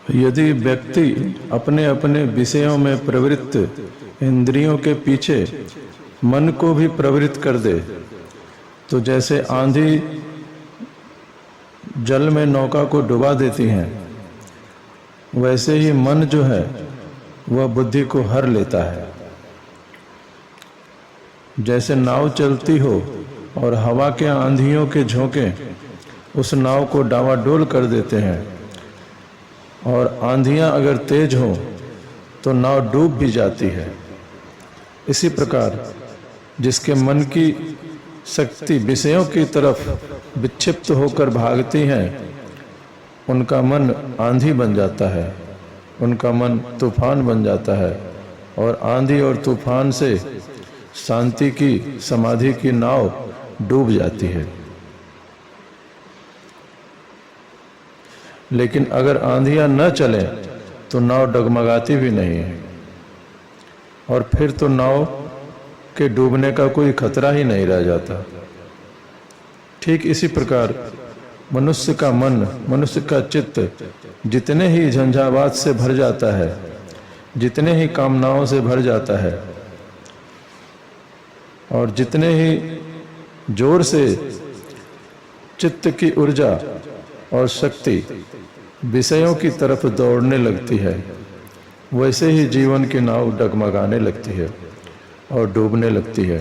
यदि व्यक्ति अपने अपने विषयों में प्रवृत्त इंद्रियों के पीछे मन को भी प्रवृत्त कर दे, तो जैसे आंधी जल में नौका को डुबा देती है, वैसे ही मन जो है वह बुद्धि को हर लेता है। जैसे नाव चलती हो और हवा के आंधियों के झोंके उस नाव को डावाडोल कर देते हैं, और आंधियां अगर तेज हो तो नाव डूब भी जाती है। इसी प्रकार जिसके मन की शक्ति विषयों की तरफ विक्षिप्त होकर भागती है, उनका मन आंधी बन जाता है, उनका मन तूफान बन जाता है, और आंधी और तूफान से शांति की समाधि की नाव डूब जाती है। लेकिन अगर आंधियां न चले तो नाव डगमगाती भी नहीं है, और फिर तो नाव के डूबने का कोई खतरा ही नहीं रह जाता। ठीक इसी प्रकार मनुष्य का मन, मनुष्य का चित्त जितने ही झंझावात से भर जाता है, जितने ही कामनाओं से भर जाता है, और जितने ही जोर से चित्त की ऊर्जा और शक्ति विषयों की तरफ दौड़ने लगती है, वैसे ही जीवन की नाव डगमगाने लगती है और डूबने लगती है।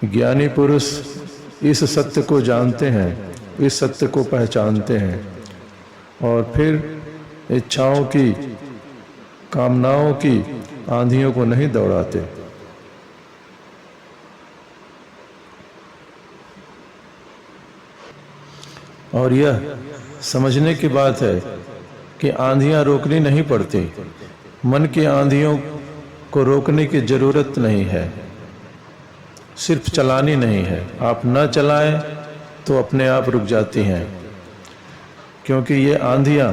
ज्ञानी पुरुष इस सत्य को जानते हैं, इस सत्य को पहचानते हैं, और फिर इच्छाओं की, कामनाओं की आंधियों को नहीं दौड़ाते। और यह समझने की बात है कि आंधियां रोकनी नहीं पड़ती, मन की आंधियों को रोकने की जरूरत नहीं है, सिर्फ चलानी नहीं है। आप न चलाएं तो अपने आप रुक जाती हैं, क्योंकि ये आंधियां,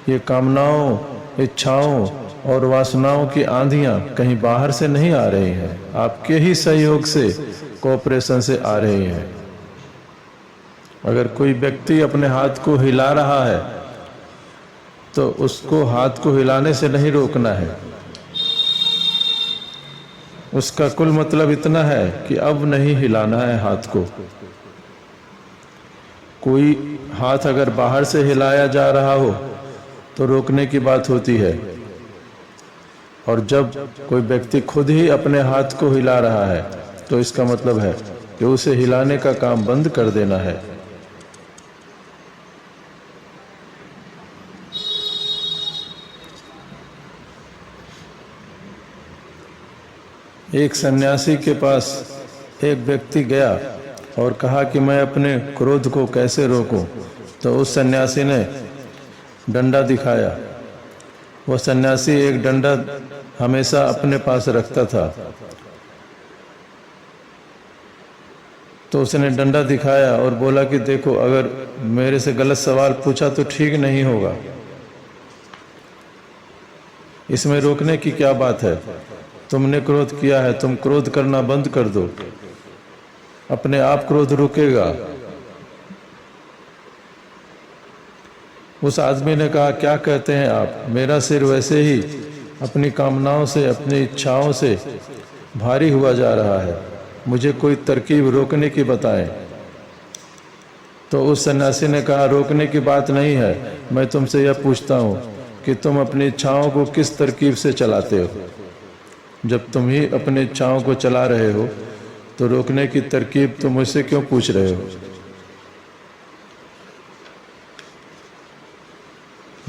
ये कामनाओं, इच्छाओं और वासनाओं की आंधियां कहीं बाहर से नहीं आ रही हैं, आपके ही सहयोग से, कोऑपरेशन से आ रही हैं। अगर कोई व्यक्ति अपने हाथ को हिला रहा है तो उसको हाथ को हिलाने से नहीं रोकना है। उसका कुल मतलब इतना है कि अब नहीं हिलाना है हाथ को। कोई हाथ अगर बाहर से हिलाया जा रहा हो तो रोकने की बात होती है, और जब कोई व्यक्ति खुद ही अपने हाथ को हिला रहा है तो इसका मतलब है कि उसे हिलाने का काम बंद कर देना है। एक सन्यासी के पास एक व्यक्ति गया और कहा कि मैं अपने क्रोध को कैसे रोकूं, तो उस सन्यासी ने डंडा दिखाया। वह सन्यासी एक डंडा हमेशा अपने पास रखता था, तो उसने डंडा दिखाया और बोला कि देखो, अगर मेरे से गलत सवाल पूछा तो ठीक नहीं होगा, इसमें रोकने की क्या बात है। तुमने क्रोध किया है, तुम क्रोध करना बंद कर दो, अपने आप क्रोध रुकेगा। उस आदमी ने कहा, क्या कहते हैं आप, मेरा सिर वैसे ही अपनी कामनाओं से, अपनी इच्छाओं से भारी हुआ जा रहा है, मुझे कोई तरकीब रोकने की बताएं। तो उस सन्यासी ने कहा, रोकने की बात नहीं है, मैं तुमसे यह पूछता हूँ कि तुम अपनी इच्छाओं को किस तरकीब से चलाते हो। जब तुम ही अपनी इच्छाओं को चला रहे हो तो रोकने की तरकीब तुम मुझसे क्यों पूछ रहे हो।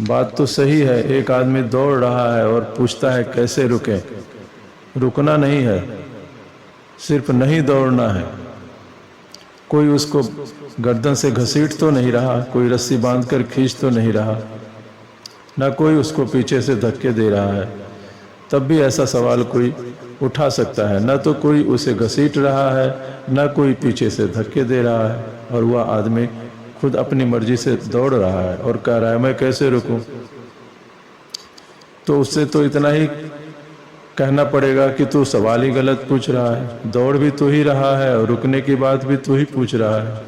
बात तो सही है, एक आदमी दौड़ रहा है और पूछता है कैसे रुके। रुकना नहीं है, सिर्फ नहीं दौड़ना है। कोई उसको गर्दन से घसीट तो नहीं रहा, कोई रस्सी बांधकर खींच तो नहीं रहा, ना कोई उसको पीछे से धक्के दे रहा है। तब भी ऐसा सवाल कोई उठा सकता है, न तो कोई उसे घसीट रहा है, न कोई पीछे से धक्के दे रहा है, और वह आदमी खुद अपनी मर्जी से दौड़ रहा है और कह रहा है मैं कैसे रुकूं। तो उससे तो इतना ही कहना पड़ेगा कि तू सवाल ही गलत पूछ रहा है, दौड़ भी तू ही रहा है और रुकने की बात भी तू ही पूछ रहा है।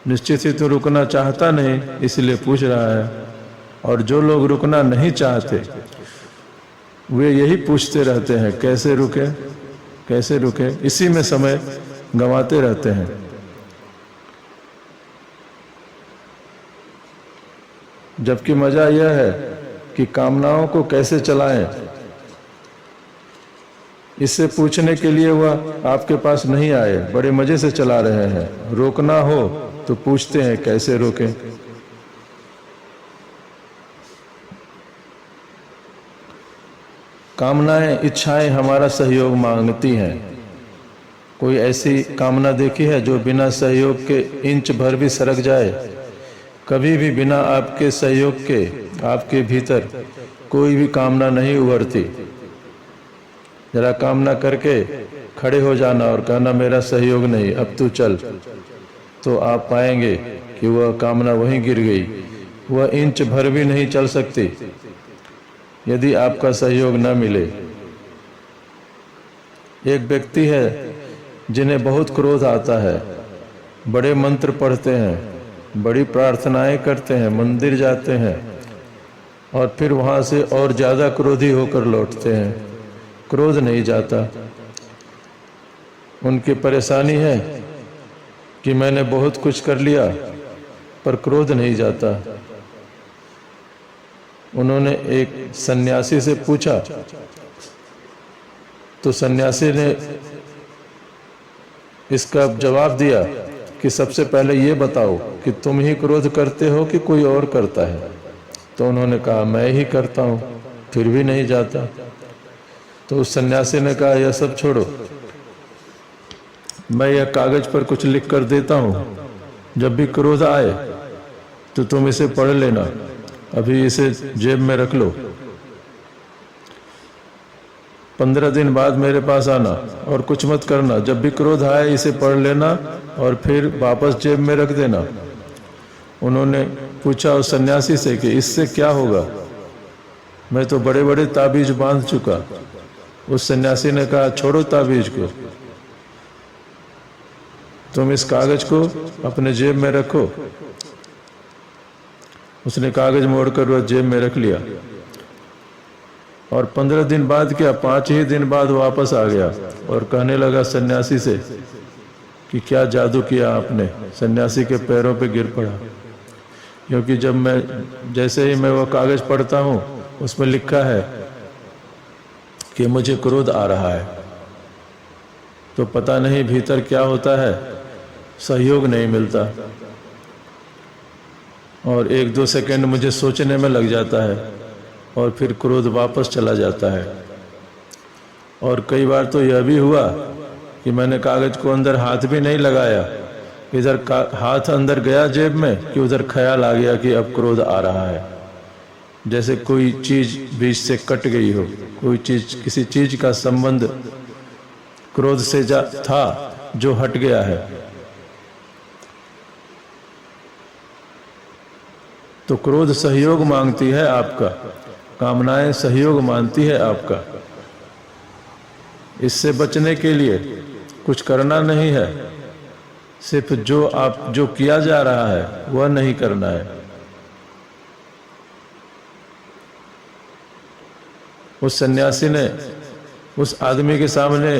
निश्चित ही तो रुकना चाहता नहीं, इसलिए पूछ रहा है। और जो लोग रुकना नहीं चाहते वे यही पूछते रहते हैं कैसे रुके, कैसे रुके, इसी में समय गंवाते रहते हैं। जबकि मजा यह है कि कामनाओं को कैसे चलाएं, इससे पूछने के लिए वह आपके पास नहीं आए, बड़े मजे से चला रहे हैं। रोकना हो तो पूछते हैं कैसे रोकें। कामनाएं, इच्छाएं हमारा सहयोग मांगती हैं। कोई ऐसी कामना देखी है जो बिना सहयोग के इंच भर भी सरक जाए? कभी भी बिना आपके सहयोग के आपके भीतर कोई भी कामना नहीं उभरती। जरा कामना करके खड़े हो जाना और कहना मेरा सहयोग नहीं, अब तू चल, तो आप पाएंगे कि वह कामना वहीं गिर गई। वह इंच भर भी नहीं चल सकती यदि आपका सहयोग न मिले। एक व्यक्ति है जिन्हें बहुत क्रोध आता है, बड़े मंत्र पढ़ते हैं, बड़ी प्रार्थनाएं करते हैं, मंदिर जाते हैं और फिर वहां से और ज्यादा क्रोधी होकर लौटते हैं। क्रोध नहीं जाता। उनकी परेशानी है कि मैंने बहुत कुछ कर लिया पर क्रोध नहीं जाता। उन्होंने एक सन्यासी से पूछा तो सन्यासी ने इसका जवाब दिया कि सबसे पहले ये बताओ कि तुम ही क्रोध करते हो कि कोई और करता है? तो उन्होंने कहा मैं ही करता हूं, फिर भी नहीं जाता। तो उस सन्यासी ने कहा यह सब छोड़ो, मैं यह कागज पर कुछ लिख कर देता हूं, जब भी क्रोध आए तो तुम इसे पढ़ लेना, अभी इसे जेब में रख लो। 15 दिन बाद मेरे पास आना और कुछ मत करना, जब भी क्रोध आए इसे पढ़ लेना और फिर वापस जेब में रख देना। उन्होंने पूछा उस सन्यासी से कि इससे क्या होगा? मैं तो बड़े बड़े ताबीज बांध चुका। उस सन्यासी ने कहा छोड़ो ताबीज को, तुम इस कागज को अपने जेब में रखो। उसने कागज मोड़कर वह जेब में रख लिया और 15 दिन बाद क्या 5 ही दिन बाद वापस आ गया और कहने लगा सन्यासी से कि क्या जादू किया आपने। सन्यासी के पैरों पे गिर पड़ा, क्योंकि जैसे ही मैं वह कागज पढ़ता हूँ उसमें लिखा है कि मुझे क्रोध आ रहा है, तो पता नहीं भीतर क्या होता है, सहयोग नहीं मिलता और 1-2 सेकंड मुझे सोचने में लग जाता है और फिर क्रोध वापस चला जाता है। और कई बार तो यह भी हुआ कि मैंने कागज को अंदर हाथ भी नहीं लगाया, इधर हाथ अंदर गया जेब में कि उधर ख्याल आ गया कि अब क्रोध आ रहा है, जैसे कोई चीज बीच से कट गई हो, कोई चीज, किसी चीज का संबंध क्रोध से था जो हट गया है। तो क्रोध सहयोग मांगती है आपका, कामनाएं सहयोग मांगती है आपका। इससे बचने के लिए कुछ करना नहीं है, सिर्फ जो किया जा रहा है वह नहीं करना है। उस सन्यासी ने उस आदमी के सामने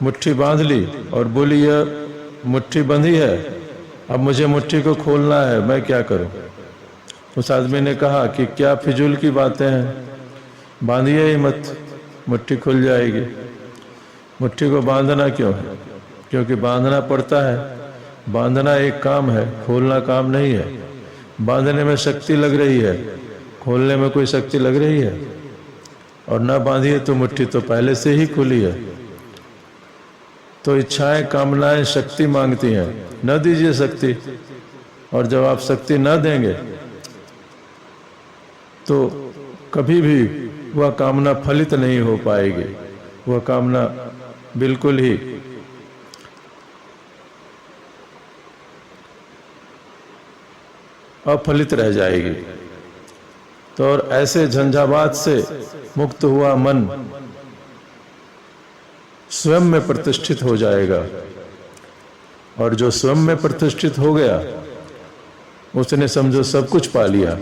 मुट्ठी बांध ली और बोली यह मुट्ठी बंधी है, अब मुझे मुट्ठी को खोलना है, मैं क्या करूं? उस आदमी ने कहा कि क्या फिजूल की बातें हैं, बांधिए ही मत, मुट्ठी खुल जाएगी। मुट्ठी को बांधना क्यों है? क्योंकि बांधना पड़ता है। बांधना एक काम है, खोलना काम नहीं है। बांधने में शक्ति लग रही है, खोलने में कोई शक्ति लग रही है? और न बांधिए तो मुट्ठी तो पहले से ही खुली है। तो इच्छाएं, कामनाएं शक्ति मांगती हैं, न दीजिए शक्ति। और जब आप शक्ति न देंगे तो कभी भी वह कामना फलित नहीं हो पाएगी, वह कामना बिल्कुल ही अफलित रह जाएगी। तो और ऐसे झंझावात से मुक्त हुआ मन स्वयं में प्रतिष्ठित हो जाएगा, और जो स्वयं में प्रतिष्ठित हो गया उसने समझो सब कुछ पा लिया।